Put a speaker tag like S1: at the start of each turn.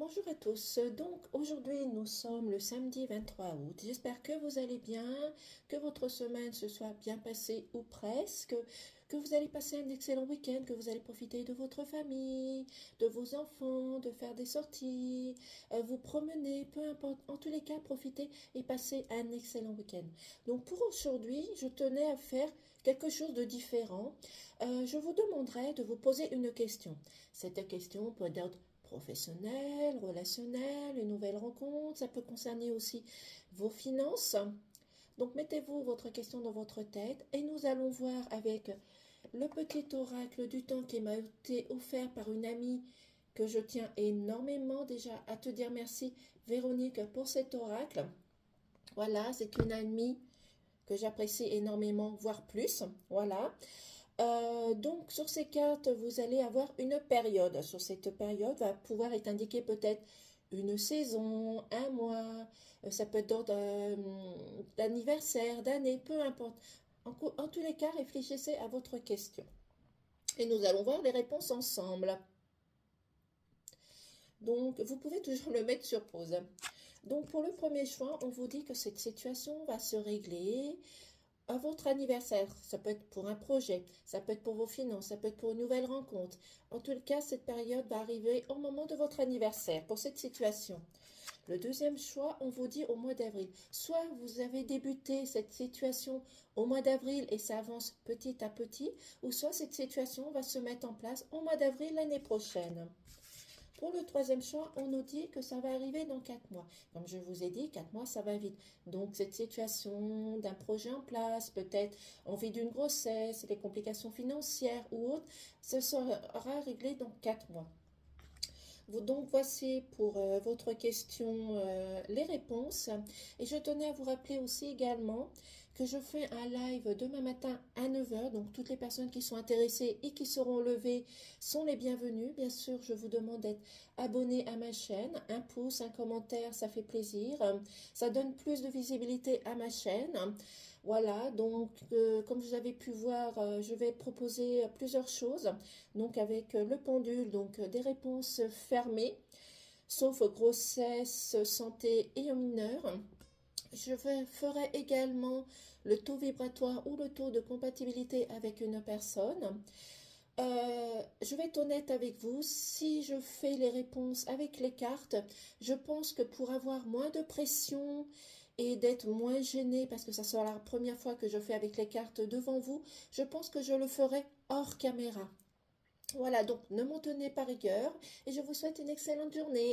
S1: Bonjour à tous. Donc aujourd'hui nous sommes le samedi 23 août. J'espère que vous allez bien, que votre semaine se soit bien passée ou presque, que vous allez passer un excellent week-end, que vous allez profiter de votre famille, de vos enfants, de faire des sorties, vous promener, peu importe. En tous les cas, profitez et passez un excellent week-end. Donc pour aujourd'hui, je tenais à faire quelque chose de différent. Je vous demanderai de vous poser une question. Cette question peut être professionnel, relationnel, une nouvelle rencontre. Ça peut concerner aussi vos finances. Donc mettez-vous votre question dans votre tête et nous allons voir avec le petit oracle du temps qui m'a été offert par une amie que je tiens énormément déjà à te dire merci Véronique pour cet oracle. Voilà, c'est une amie que j'apprécie énormément, voire plus. Voilà. Donc sur ces cartes, vous allez avoir une période. Sur cette période va pouvoir être indiqué peut-être une saison, un mois, ça peut être d'ordre d'anniversaire, d'année, peu importe. En tous les cas, réfléchissez à votre question. Et nous allons voir les réponses ensemble. Donc, vous pouvez toujours le mettre sur pause. Donc, pour le premier choix, on vous dit que cette situation va se régler à votre anniversaire. Ça peut être pour un projet, ça peut être pour vos finances, ça peut être pour une nouvelle rencontre. En tout cas, cette période va arriver au moment de votre anniversaire pour cette situation. Le deuxième choix, on vous dit au mois d'avril. Soit vous avez débuté cette situation au mois d'avril et ça avance petit à petit, ou soit cette situation va se mettre en place au mois d'avril l'année prochaine. Pour le troisième choix, on nous dit que ça va arriver dans 4 mois. Comme je vous ai dit, 4 mois, ça va vite. Donc, cette situation d'un projet en place, peut-être envie d'une grossesse, les complications financières ou autres, ce sera réglé dans 4 mois. Donc voici pour votre question les réponses. Et je tenais à vous rappeler aussi également que je fais un live demain matin à 9 heures. Donc toutes les personnes qui sont intéressées et qui seront levées sont les bienvenues. Bien sûr, je vous demande d'être abonné à ma chaîne. Un pouce, un commentaire, ça fait plaisir. Ça donne plus de visibilité à ma chaîne. Voilà, donc comme vous avez pu voir, je vais proposer plusieurs choses. Donc avec le pendule, donc des réponses fermées, sauf grossesse, santé et en mineur. Ferai également le taux vibratoire ou le taux de compatibilité avec une personne. Je vais être honnête avec vous, si je fais les réponses avec les cartes, je pense que pour avoir moins de pression et d'être moins gênée, parce que ça sera la première fois que je fais avec les cartes devant vous, je pense que je le ferai hors caméra. Voilà, donc ne m'en tenez pas rigueur et je vous souhaite une excellente journée.